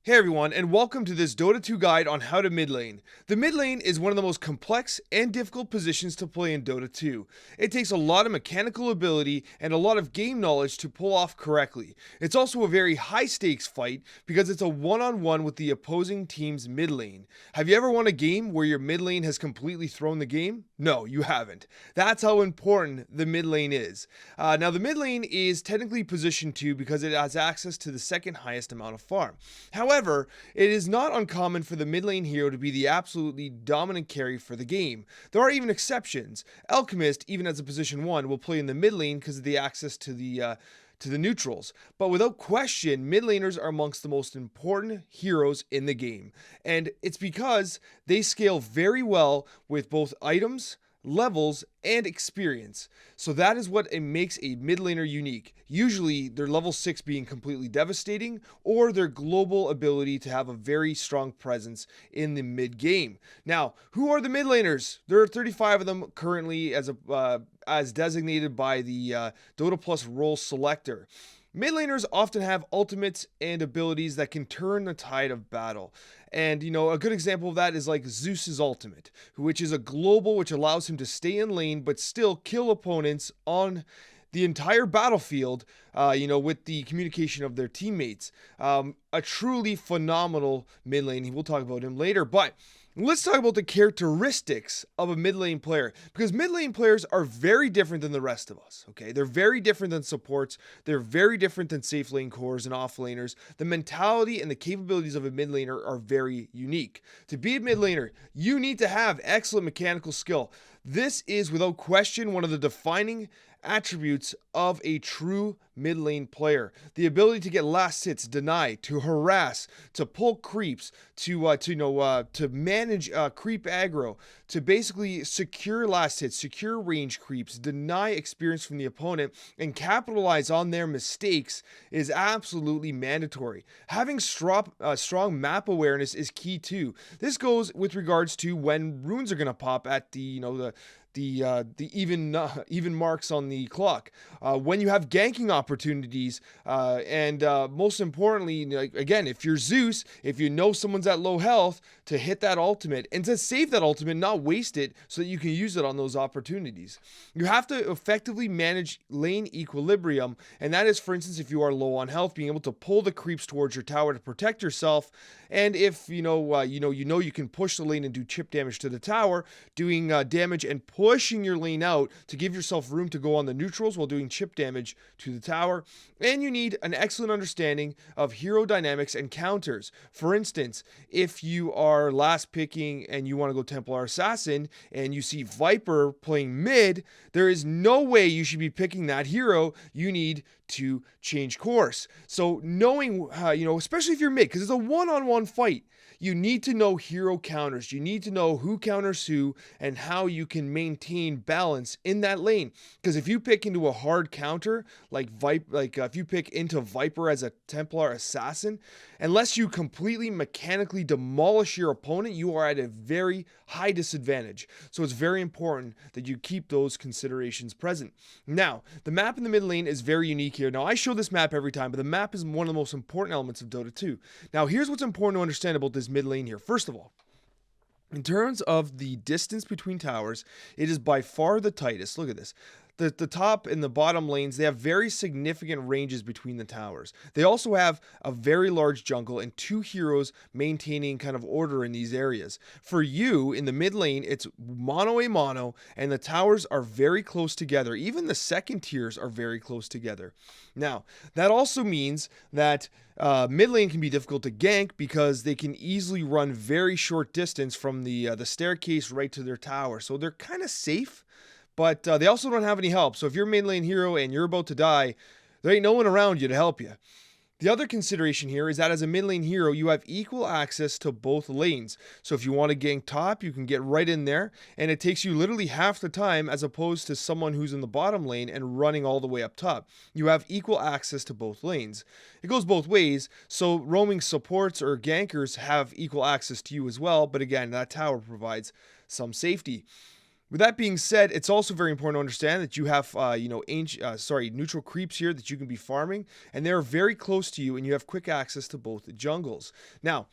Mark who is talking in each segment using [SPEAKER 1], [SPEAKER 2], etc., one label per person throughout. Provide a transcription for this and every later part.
[SPEAKER 1] Hey everyone, and welcome to this Dota 2 guide on how to mid lane. The mid lane is one of the most complex and difficult positions to play in Dota 2. It takes a lot of mechanical ability and a lot of game knowledge to pull off correctly. It's also a very high stakes fight because it's a one-on-one with the opposing team's mid lane. Have you ever won a game where your mid lane has completely thrown the game? No, you haven't. That's how important the mid lane is. Now the mid lane is technically position 2 because it has access to the second highest amount of farm. However, it is not uncommon for the mid lane hero to be the absolutely dominant carry for the game. There are even exceptions. Alchemist, even as a position 1, will play in the mid lane because of the access to the neutrals. But without question, mid laners are amongst the most important heroes in the game. And it's because they scale very well with both items, levels, and experience. So that is what it makes a mid laner unique. Usually their level 6 being completely devastating, or their global ability to have a very strong presence in the mid game. Now, who are the mid laners? There are 35 of them currently as designated by the Dota Plus role selector. Mid laners often have ultimates and abilities that can turn the tide of battle. And, a good example of that is like Zeus's ultimate, which is a global which allows him to stay in lane but still kill opponents on the entire battlefield, with the communication of their teammates. A truly phenomenal mid lane. We'll talk about him later, but let's talk about the characteristics of a mid lane player, because mid lane players are very different than the rest of us, okay? They're very different than supports. They're very different than safe lane cores and off laners. The mentality and the capabilities of a mid laner are very unique. To be a mid laner, you need to have excellent mechanical skill. This is without question one of the defining attributes of a true mid lane player. The ability to get last hits, deny, to harass, to pull creeps, to manage creep aggro, to basically secure last hits, secure range creeps, deny experience from the opponent, and capitalize on their mistakes is absolutely mandatory. Having strong map awareness is key too. This goes with regards to when runes are going to pop at the even marks on the clock. When you have ganking opportunities, and most importantly, again, if you're Zeus, if you know someone's at low health, to hit that ultimate and to save that ultimate, not waste it, so that you can use it on those opportunities. You have to effectively manage lane equilibrium, and that is, for instance, if you are low on health, being able to pull the creeps towards your tower to protect yourself, and if you can push the lane and do chip damage to the tower, doing damage and pushing your lane out to give yourself room to go on the neutrals while doing chip damage to the tower. And you need an excellent understanding of hero dynamics and counters. For instance, if you are last picking and you want to go Templar Assassin and you see Viper playing mid, there is no way you should be picking that hero. You need to change course. So knowing, especially if you're mid, because it's a one-on-one fight, you need to know hero counters. You need to know who counters who and how you can maintain balance in that lane. Because if you pick into a hard counter, if you pick into Viper as a Templar Assassin, unless you completely mechanically demolish your opponent, you are at a very high disadvantage. So it's very important that you keep those considerations present. Now, the map in the mid lane is very unique here. Now, I show this map every time, but the map is one of the most important elements of Dota 2. Now, here's what's important to understand about this mid lane here. First of all, in terms of the distance between towers, it is by far the tightest. Look at this. The top and the bottom lanes, they have very significant ranges between the towers. They also have a very large jungle and two heroes maintaining kind of order in these areas. For you, in the mid lane, it's mono a mono, and the towers are very close together. Even the second tiers are very close together. Now, that also means that mid lane can be difficult to gank because they can easily run very short distance from the staircase right to their tower. So they're kind of safe, but they also don't have any help. So if you're a mid lane hero and you're about to die, there ain't no one around you to help you. The other consideration here is that as a mid lane hero, you have equal access to both lanes. So if you want to gank top, you can get right in there, and it takes you literally half the time as opposed to someone who's in the bottom lane and running all the way up top. You have equal access to both lanes. It goes both ways, so roaming supports or gankers have equal access to you as well, but again, that tower provides some safety. With that being said, it's also very important to understand that you have, neutral creeps here that you can be farming, and they're very close to you, and you have quick access to both the jungles. Now,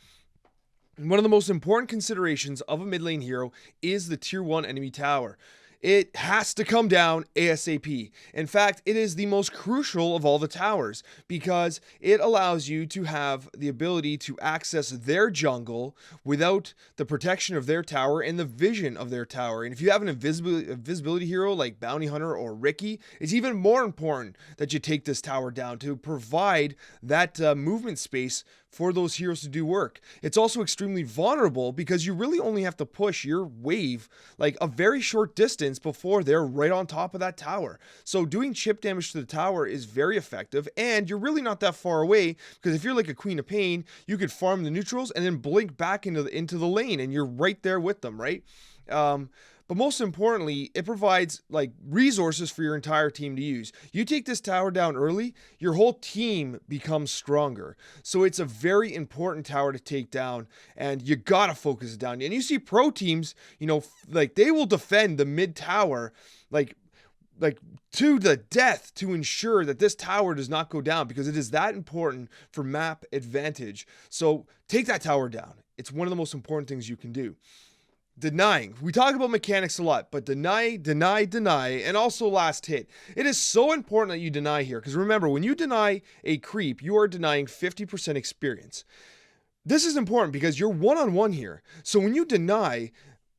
[SPEAKER 1] one of the most important considerations of a mid lane hero is the tier 1 enemy tower. It has to come down ASAP. In fact, it is the most crucial of all the towers because it allows you to have the ability to access their jungle without the protection of their tower and the vision of their tower. And if you have an invisibility hero like Bounty Hunter or Ricky, it's even more important that you take this tower down to provide that movement space for those heroes to do work. It's also extremely vulnerable because you really only have to push your wave like a very short distance before they're right on top of that tower. So doing chip damage to the tower is very effective, and you're really not that far away because if you're like a Queen of Pain, you could farm the neutrals and then blink back into the lane and you're right there with them, right? But most importantly, it provides like resources for your entire team to use. You take this tower down early, your whole team becomes stronger. So it's a very important tower to take down, and you gotta focus it down. And you see pro teams, like they will defend the mid tower like to the death to ensure that this tower does not go down because it is that important for map advantage. So take that tower down. It's one of the most important things you can do. Denying. We talk about mechanics a lot, but deny, and also last hit. It is so important that you deny here, because remember, when you deny a creep, you are denying 50% experience. This is important because you're one-on-one here. So when you deny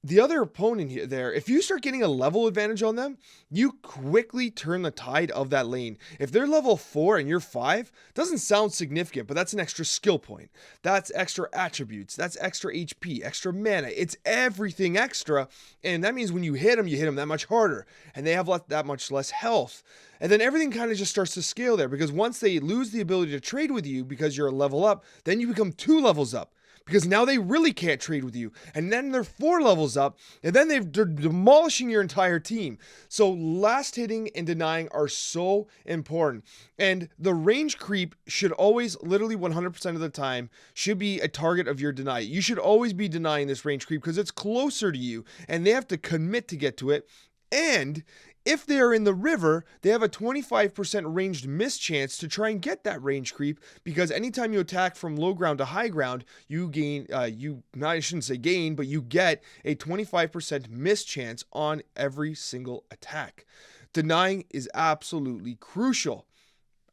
[SPEAKER 1] the other opponent here, if you start getting a level advantage on them, you quickly turn the tide of that lane. If they're level 4 and you're 5, doesn't sound significant, but that's an extra skill point. That's extra attributes. That's extra HP, extra mana. It's everything extra. And that means when you hit them that much harder. And they have that much less health. And then everything kind of just starts to scale there because once they lose the ability to trade with you because you're a level up, then you become 2 levels up. Because now they really can't trade with you. And then they're 4 levels up. And then they're demolishing your entire team. So last hitting and denying are so important. And the range creep should always, literally 100% of the time, should be a target of your deny. You should always be denying this range creep because it's closer to you. And they have to commit to get to it. And if they are in the river, they have a 25% ranged miss chance to try and get that range creep because anytime you attack from low ground to high ground, you gain, I shouldn't say gain, but you get a 25% miss chance on every single attack. Denying is absolutely crucial.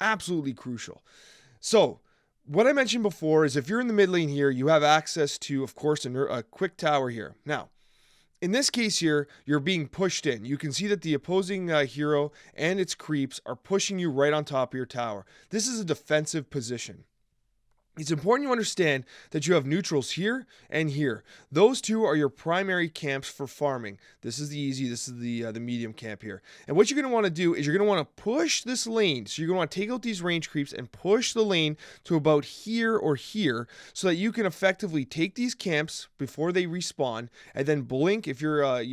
[SPEAKER 1] Absolutely crucial. So, what I mentioned before is if you're in the mid lane here, you have access to, of course, a quick tower here. Now, in this case here, you're being pushed in. You can see that the opposing hero and its creeps are pushing you right on top of your tower. This is a defensive position. It's important you understand that you have neutrals here and here. Those two are your primary camps for farming. This is the easy, this is the medium camp here. And what you're going to want to do is you're going to want to push this lane. So you're going to want to take out these range creeps and push the lane to about here or here so that you can effectively take these camps before they respawn and then blink if you're a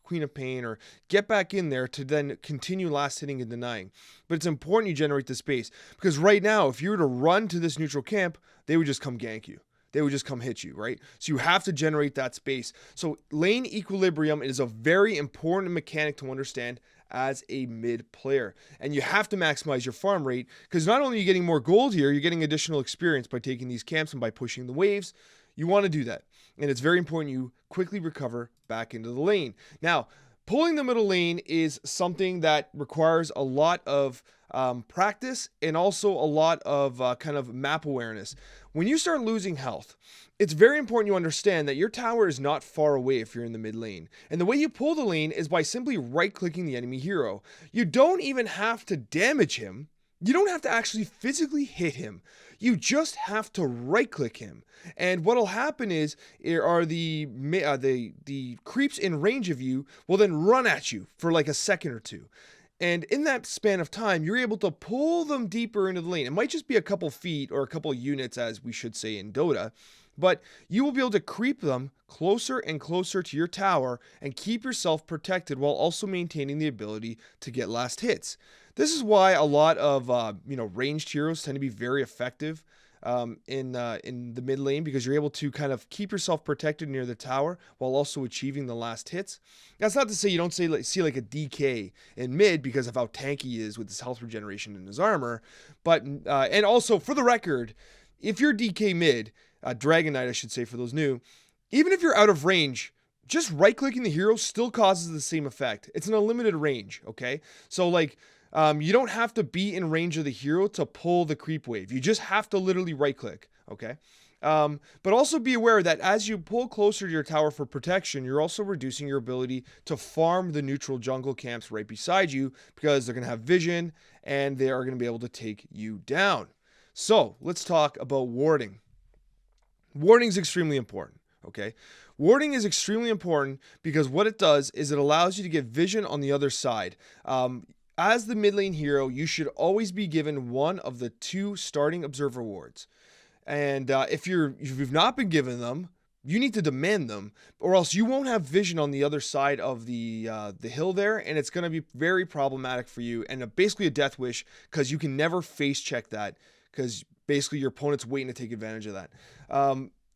[SPEAKER 1] Queen of Pain or get back in there to then continue last hitting and denying. But it's important you generate the space because right now, if you were to run to this neutral camp, they would just come gank you. They would just come hit you, right? So you have to generate that space. So lane equilibrium is a very important mechanic to understand as a mid player. And you have to maximize your farm rate because not only are you getting more gold here, you're getting additional experience by taking these camps and by pushing the waves. You want to do that. And it's very important you quickly recover back into the lane. Now, pulling the middle lane is something that requires a lot of practice and also a lot of kind of map awareness. When you start losing health, it's very important you understand that your tower is not far away if you're in the mid lane. And the way you pull the lane is by simply right-clicking the enemy hero. You don't even have to damage him. You don't have to actually physically hit him. You just have to right-click him. And what'll happen is the creeps in range of you will then run at you for like a second or two. And in that span of time, you're able to pull them deeper into the lane. It might just be a couple feet or a couple units, as we should say in Dota, but you will be able to creep them closer and closer to your tower and keep yourself protected while also maintaining the ability to get last hits. This is why a lot of ranged heroes tend to be very effective in the mid lane, because you're able to kind of keep yourself protected near the tower while also achieving the last hits. That's not to say you don't see like a DK in mid because of how tanky he is with his health regeneration and his armor. But and also, for the record, if you're DK mid, Dragon Knight I should say for those new, even if you're out of range, just right-clicking the hero still causes the same effect. It's an unlimited range, okay? So like, you don't have to be in range of the hero to pull the creep wave. You just have to literally right-click, okay? But also be aware that as you pull closer to your tower for protection, you're also reducing your ability to farm the neutral jungle camps right beside you, because they're going to have vision and they are going to be able to take you down. So let's talk about warding. Warding is extremely important, okay? Warding is extremely important because what it does is it allows you to get vision on the other side. As the mid lane hero, you should always be given one of the 2 starting observer wards. And if you've not been given them, you need to demand them, or else you won't have vision on the other side of the hill there, and it's going to be very problematic for you, and basically a death wish, because you can never face check that, because basically your opponent's waiting to take advantage of that.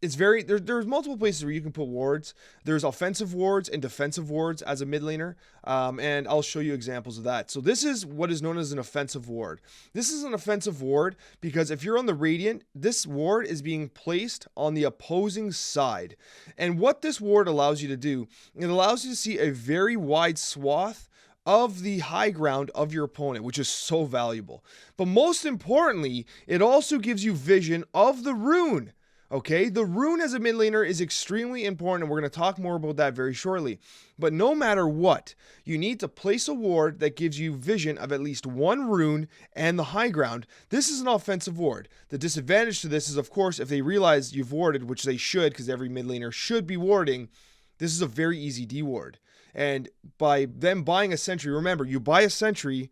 [SPEAKER 1] There's multiple places where you can put wards. There's offensive wards and defensive wards as a mid laner, and I'll show you examples of that. So this is what is known as an offensive ward. This is an offensive ward because if you're on the Radiant, this ward is being placed on the opposing side. And what this ward allows you to do, it allows you to see a very wide swath of the high ground of your opponent, which is so valuable. But most importantly, it also gives you vision of the rune. Okay, the rune as a mid laner is extremely important, and we're going to talk more about that very shortly. But no matter what, you need to place a ward that gives you vision of at least 1 rune and the high ground. This is an offensive ward. The disadvantage to this is, of course, if they realize you've warded, which they should, because every mid laner should be warding, this is a very easy deward. And by them buying a sentry, remember, you buy a sentry,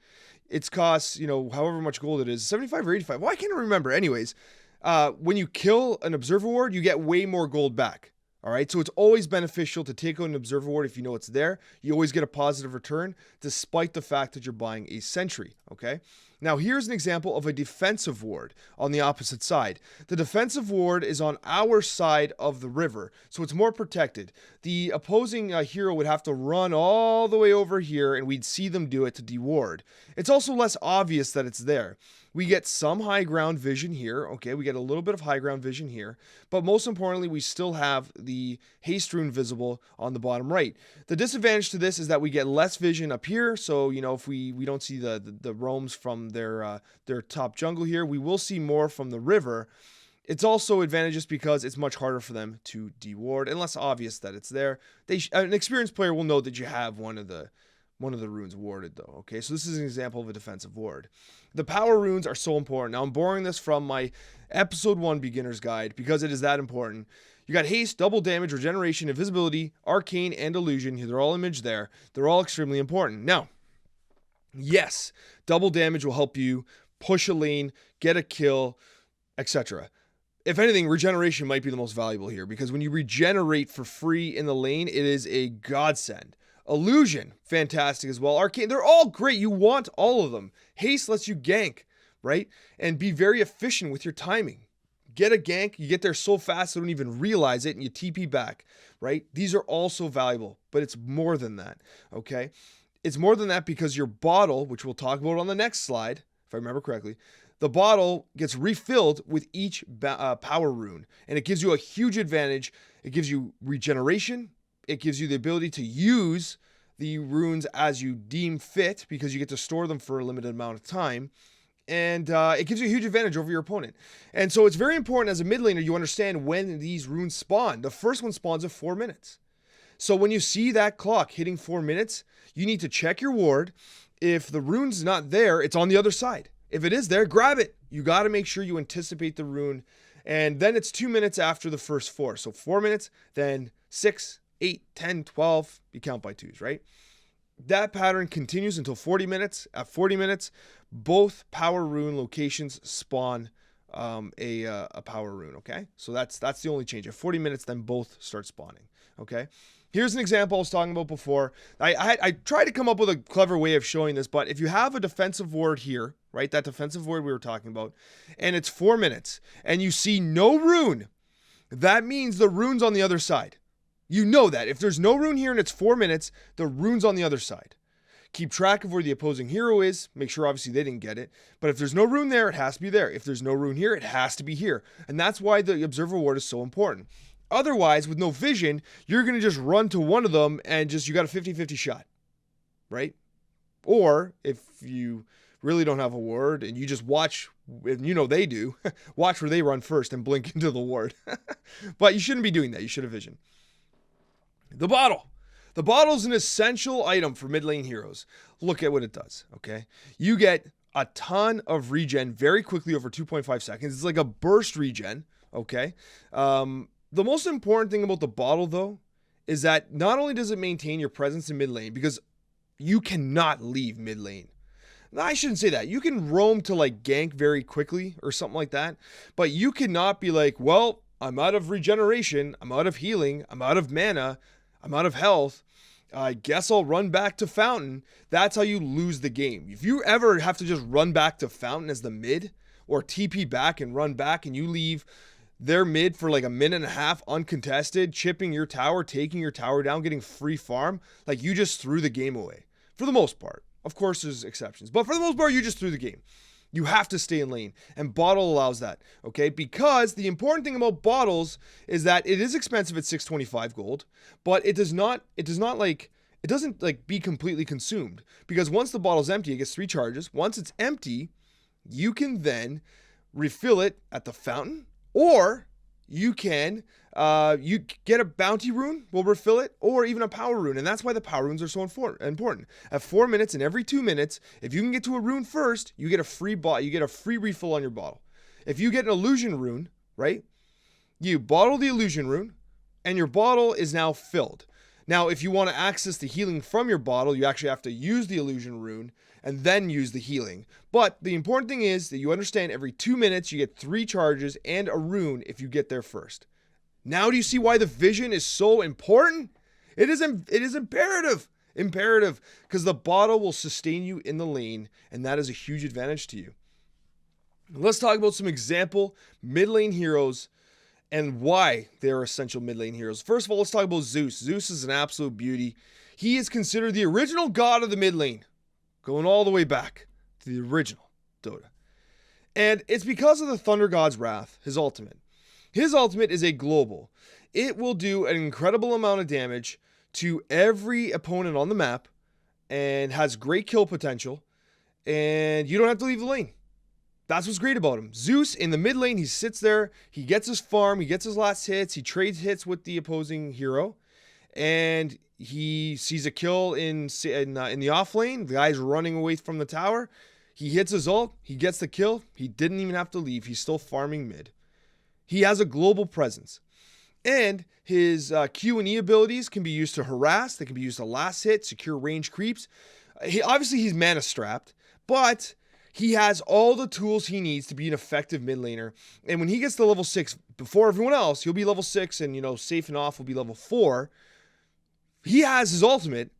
[SPEAKER 1] it's costs, however much gold it is, 75 or 85. Well, I can't remember. Anyways, when you kill an observer ward, you get way more gold back. All right, so it's always beneficial to take out an observer ward if you know it's there. You always get a positive return, despite the fact that you're buying a sentry. Okay, now here's an example of a defensive ward on the opposite side. The defensive ward is on our side of the river, so it's more protected. The opposing hero would have to run all the way over here, and we'd see them do it to deward. It's also less obvious that it's there. We get some high ground vision here. Okay, we get a little bit of high ground vision here. But most importantly, we still have the haste rune visible on the bottom right. The disadvantage to this is that we get less vision up here. So, if we don't see the roams from their top jungle here, we will see more from the river. It's also advantageous because it's much harder for them to deward and less obvious that it's there. An experienced player will know that you have one of the runes warded though. Okay, so this is an example of a defensive ward. The power runes are so important. Now I'm borrowing this from my episode 1 beginner's guide because it is that important. You got haste, double damage, regeneration, invisibility, arcane, and illusion. They're all imaged there. They're all extremely important. Now, yes, double damage will help you push a lane, get a kill, etc. If anything, regeneration might be the most valuable here because when you regenerate for free in the lane, it is a godsend. Illusion, fantastic as well. Arcane, they're all great. You want all of them. Haste lets you gank, right? And be very efficient with your timing. Get a gank, you get there so fast, you don't even realize it, and you TP back, right? These are also valuable, but it's more than that, okay? It's more than that because your bottle, which we'll talk about on the next slide, if I remember correctly, the bottle gets refilled with each power rune, and it gives you a huge advantage. It gives you regeneration. It gives you the ability to use the runes as you deem fit because you get to store them for a limited amount of time. And it gives you a huge advantage over your opponent. And so it's very important as a mid laner you understand when these runes spawn. The first one spawns at 4 minutes. So when you see that clock hitting 4 minutes, you need to check your ward. If the rune's not there, it's on the other side. If it is there, grab it. You got to make sure you anticipate the rune. And then it's 2 minutes after the first 4. So 4 minutes, then 6, 8, 10, 12, you count by 2s, right? That pattern continues until 40 minutes. At 40 minutes, both power rune locations spawn a power rune. Okay, so that's the only change. At 40 minutes, then both start spawning. Okay. Here's an example I was talking about before. I tried to come up with a clever way of showing this, but if you have a defensive ward here, right, that defensive ward we were talking about, and it's 4 minutes, and you see no rune, that means the rune's on the other side. You know that. If there's no rune here and it's 4 minutes, the rune's on the other side. Keep track of where the opposing hero is. Make sure, obviously, they didn't get it. But if there's no rune there, it has to be there. If there's no rune here, it has to be here. And that's why the Observer Ward is so important. Otherwise, with no vision, you're going to just run to one of them and you got a 50-50 shot, right? Or if you really don't have a ward and you just watch, and you know they do, watch where they run first and blink into the ward. But you shouldn't be doing that. You should have vision. The bottle. The bottle is an essential item for mid lane heroes. Look at what it does, okay? You get a ton of regen very quickly over 2.5 seconds. It's like a burst regen, okay? The most important thing about the bottle, though, is that not only does it maintain your presence in mid lane, because you cannot leave mid lane. No, I shouldn't say that. You can roam to like gank very quickly or something like that, but you cannot be like, well, I'm out of regeneration, I'm out of healing, I'm out of mana, I'm out of health. I guess I'll run back to Fountain. That's how you lose the game. If you ever have to just run back to Fountain as the mid, or TP back and run back, and you leave their mid for like a minute and a half uncontested, chipping your tower, taking your tower down, getting free farm, like you just threw the game away. For the most part. Of course, there's exceptions. But for the most part, you just threw the game. You have to stay in lane, and bottle allows that, okay? Because the important thing about bottles is that it is expensive at 625 gold, but it doesn't be completely consumed, because once the bottle's empty, it gets 3 charges. Once it's empty, you can then refill it at the fountain, or you can you get a bounty rune, will refill it, or even a power rune. And that's why the power runes are so important. At 4 minutes and every 2 minutes, if you can get to a rune first, you get a free refill on your bottle. If you get an illusion rune, right? You bottle the illusion rune, and your bottle is now filled. Now, if you want to access the healing from your bottle, you actually have to use the illusion rune and then use the healing. But the important thing is that you understand every 2 minutes you get 3 charges and a rune if you get there first. Now do you see why the vision is so important? It is imperative, because the bottle will sustain you in the lane, and that is a huge advantage to you. Let's talk about some example mid lane heroes and why they're essential mid lane heroes. First of all, let's talk about Zeus. Zeus is an absolute beauty. He is considered the original god of the mid lane, going all the way back to the original Dota. And it's because of the Thunder God's Wrath, his ultimate. His ultimate is a global. It will do an incredible amount of damage to every opponent on the map and has great kill potential, and you don't have to leave the lane. That's what's great about him. Zeus in the mid lane, he sits there, he gets his farm, he gets his last hits, he trades hits with the opposing hero, and he sees a kill in the off lane. The guy's running away from the tower. He hits his ult, he gets the kill. He didn't even have to leave. He's still farming mid. He has a global presence. And his Q and E abilities can be used to harass. They can be used to last hit, secure range creeps. He's mana strapped, but he has all the tools he needs to be an effective mid laner. And when he gets to level 6, before everyone else, he'll be level 6, and safe and off will be level 4. He has his ultimate,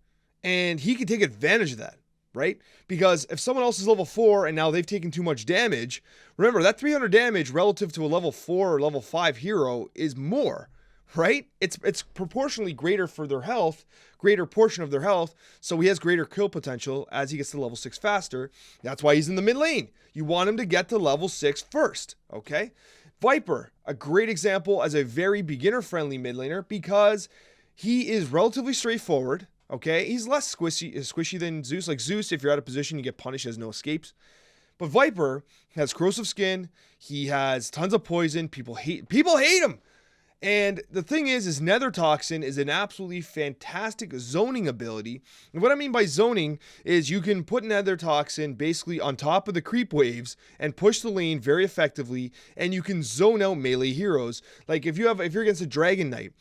[SPEAKER 1] and he can take advantage of that, right? Because if someone else is level 4 and now they've taken too much damage, remember that 300 damage relative to a level 4 or level 5 hero is more, right? It's proportionally greater for their health, greater portion of their health, so he has greater kill potential as he gets to level 6 faster. That's why he's in the mid lane. You want him to get to level 6 first, okay? Viper, a great example as a very beginner-friendly mid laner because he is relatively straightforward. Okay, he's less squishy than Zeus. Like Zeus, if you're out of position, you get punished, has no escapes. But Viper has corrosive skin. He has tons of poison. People hate him. And the thing is Nether Toxin is an absolutely fantastic zoning ability. And what I mean by zoning is you can put Nether Toxin basically on top of the creep waves and push the lane very effectively, and you can zone out melee heroes. Like if you're against a Dragon Knight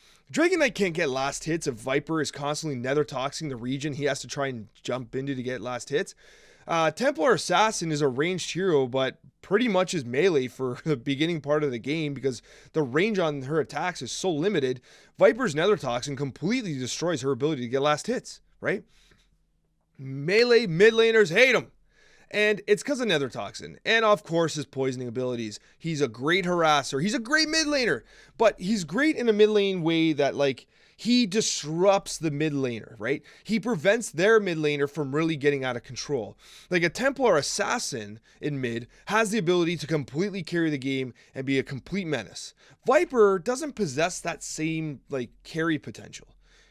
[SPEAKER 1] can't get last hits if Viper is constantly Nether Toxing the region he has to try and jump into to get last hits. Templar Assassin is a ranged hero, but pretty much is melee for the beginning part of the game because the range on her attacks is so limited. Viper's Nether Toxin completely destroys her ability to get last hits, right? Melee mid laners hate him. And it's because of Nether Toxin. And of course, his poisoning abilities. He's a great harasser. He's a great mid laner. But he's great in a mid lane way that, like, he disrupts the mid laner, right? He prevents their mid laner from really getting out of control. Like, a Templar Assassin in mid has the ability to completely carry the game and be a complete menace. Viper doesn't possess that same, like, carry potential.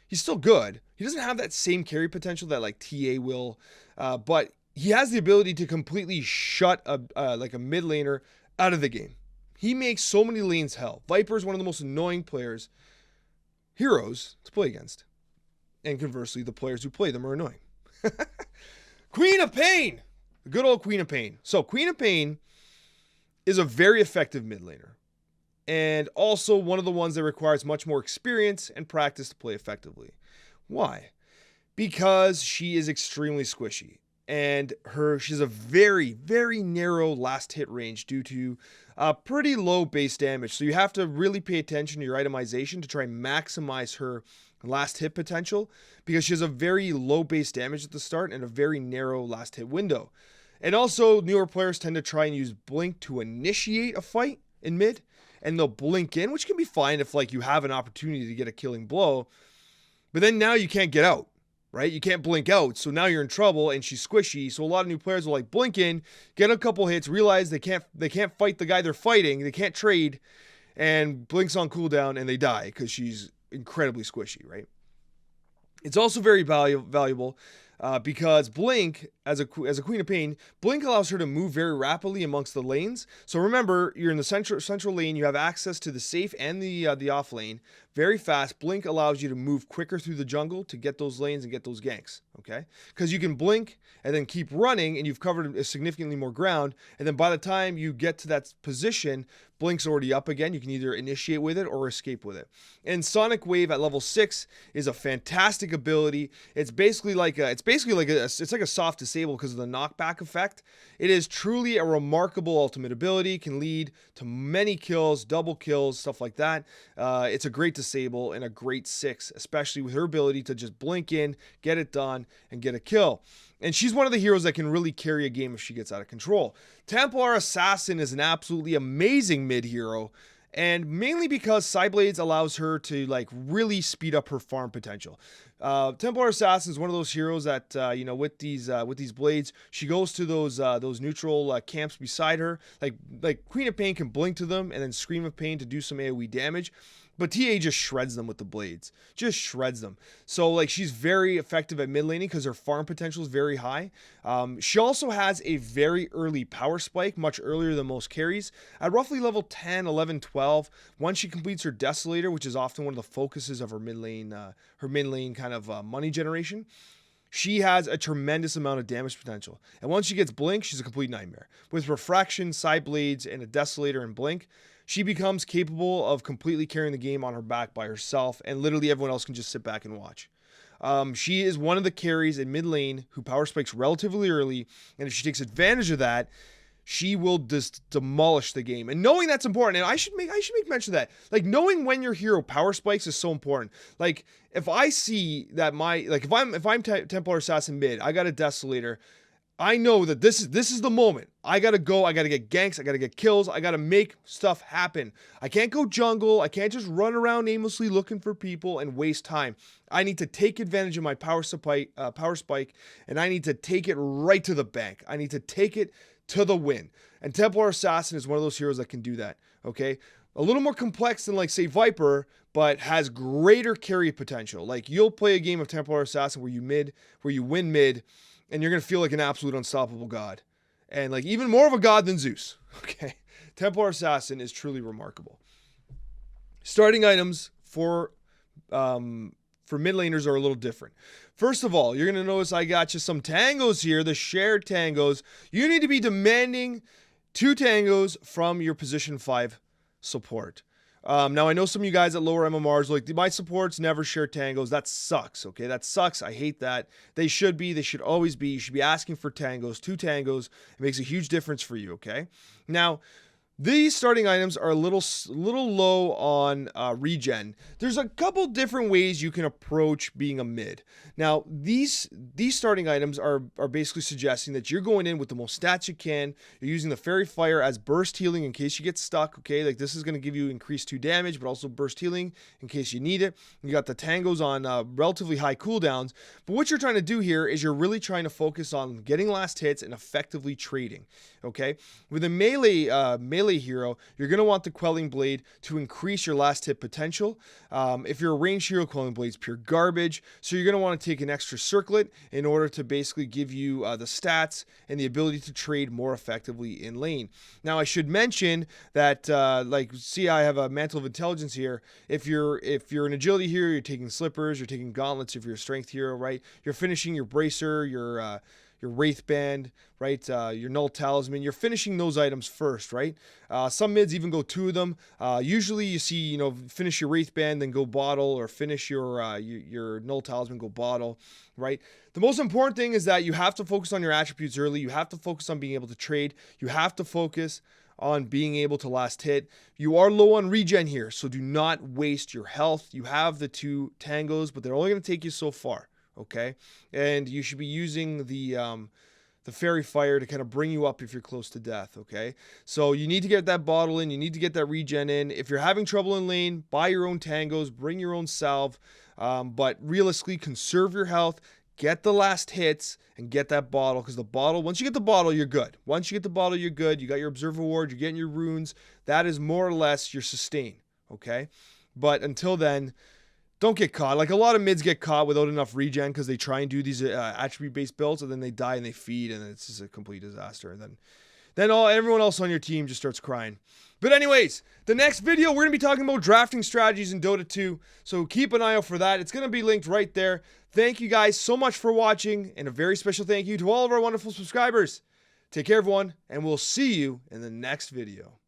[SPEAKER 1] He's still good. He doesn't have that same carry potential that, like, TA will, but he has the ability to completely shut like a mid laner out of the game. He makes so many lanes hell. Viper is one of the most annoying heroes to play against. And conversely, the players who play them are annoying. Queen of Pain! The good old Queen of Pain. So Queen of Pain is a very effective mid laner. And also one of the ones that requires much more experience and practice to play effectively. Why? Because she is extremely squishy. And she's a very, very narrow last hit range due to pretty low base damage. So you have to really pay attention to your itemization to try and maximize her last hit potential because she has a very low base damage at the start and a very narrow last hit window. And also, newer players tend to try and use Blink to initiate a fight in mid, and they'll blink in, which can be fine if, like, you have an opportunity to get a killing blow. But then now you can't get out. Right? You can't blink out. So now you're in trouble and she's squishy. So a lot of new players will, like, blink in, get a couple hits, realize they can't fight the guy they're fighting. They can't trade, and blinks on cooldown and they die because she's incredibly squishy, right? It's also very valuable because Blink, as a Queen of Pain, Blink allows her to move very rapidly amongst the lanes. So remember, you're in the central lane. You have access to the safe and the off lane very fast. Blink allows you to move quicker through the jungle to get those lanes and get those ganks, okay? Because you can blink and then keep running, and you've covered significantly more ground. And then by the time you get to that position, Blink's already up again. You can either initiate with it or escape with it. And Sonic Wave at level 6 is a fantastic ability. It's basically like a soft disable because of the knockback effect. It is truly a remarkable ultimate ability. Can lead to many kills, double kills, stuff like that. It's a great disable and a great 6, especially with her ability to just blink in, get it done, and get a kill. And she's one of the heroes that can really carry a game if she gets out of control. Templar Assassin is an absolutely amazing mid hero, and mainly because Psyblades allows her to, like, really speed up her farm potential. Templar Assassin is one of those heroes that with these blades, she goes to those neutral camps beside her. Like Queen of Pain can blink to them and then Scream of Pain to do some AoE damage. But TA just shreds them with the blades. Just shreds them. So, like, she's very effective at mid laning because her farm potential is very high. She also has a very early power spike, much earlier than most carries. At roughly level 10, 11, 12, once she completes her Desolator, which is often one of the focuses of her mid lane kind of money generation, she has a tremendous amount of damage potential. And once she gets Blink, she's a complete nightmare. With Refraction, Side Blades, and a Desolator and Blink, she becomes capable of completely carrying the game on her back by herself, and literally everyone else can just sit back and watch. She is one of the carries in mid lane who power spikes relatively early, and if she takes advantage of that, she will just demolish the game. And knowing that's important, and I should make mention of that. Like, knowing when your hero power spikes is so important. Like, if I see that if I'm Templar Assassin mid, I got a Desolator, I know that this is the moment. I gotta go, I gotta get ganks, I gotta get kills, I gotta make stuff happen. I can't go jungle, I can't just run around aimlessly looking for people and waste time. I need to take advantage of my power spike, and I need to take it right to the bank. I need to take it to the win. And Templar Assassin is one of those heroes that can do that, okay? A little more complex than, like, say, Viper, but has greater carry potential. Like, you'll play a game of Templar Assassin where you win mid, and you're going to feel like an absolute unstoppable god. And, like, even more of a god than Zeus. Okay? Templar Assassin is truly remarkable. Starting items for mid laners are a little different. First of all, you're going to notice I got you some tangos here, the shared tangos. You need to be demanding 2 tangos from your position 5 support. Now, I know some of you guys at lower MMRs are like, my supports never share tangos. That sucks, okay? That sucks. I hate that. They should be. They should always be. You should be asking for tangos, 2 tangos. It makes a huge difference for you, okay? Now, these starting items are a little low on regen. There's a couple different ways you can approach being a mid. Now, these starting items are basically suggesting that you're going in with the most stats you can. You're using the Fairy Fire as burst healing in case you get stuck, okay? Like, this is going to give you increased 2 damage, but also burst healing in case you need it. You got the tangos on relatively high cooldowns, but what you're trying to do here is you're really trying to focus on getting last hits and effectively trading, okay? With a melee hero, you're going to want the Quelling Blade to increase your last hit potential. If you're a ranged hero, Quelling Blade's pure garbage, so you're going to want to take an extra circlet in order to basically give you the stats and the ability to trade more effectively in lane. Now, I should mention that, like, see, I have a Mantle of Intelligence here. If you're an agility hero, you're taking slippers, you're taking gauntlets. If you're a strength hero, right, you're finishing your bracer, your Wraith Band, right? Your Null Talisman. You're finishing those items first, right? Some mids even go 2 of them. Usually you see, finish your Wraith Band, then go bottle, or finish your Null Talisman, go bottle, right? The most important thing is that you have to focus on your attributes early. You have to focus on being able to trade. You have to focus on being able to last hit. You are low on regen here, so do not waste your health. You have the 2 tangos, but they're only going to take you so far. Okay, and you should be using the Fairy Fire to kind of bring you up if you're close to death, okay? So you need to get that bottle in, you need to get that regen in. If you're having trouble in lane, buy your own tangos, bring your own salve, but realistically, conserve your health, get the last hits, and get that bottle, because the bottle, once you get the bottle, you're good. Once you get the bottle, you're good. You got your Observer Ward, you're getting your runes. That is more or less your sustain, okay? But until then, don't get caught. Like, a lot of mids get caught without enough regen because they try and do these attribute-based builds, and then they die and they feed, and it's just a complete disaster. And then everyone else on your team just starts crying. But anyways, the next video, we're going to be talking about drafting strategies in Dota 2, so keep an eye out for that. It's going to be linked right there. Thank you guys so much for watching, and a very special thank you to all of our wonderful subscribers. Take care, everyone, and we'll see you in the next video.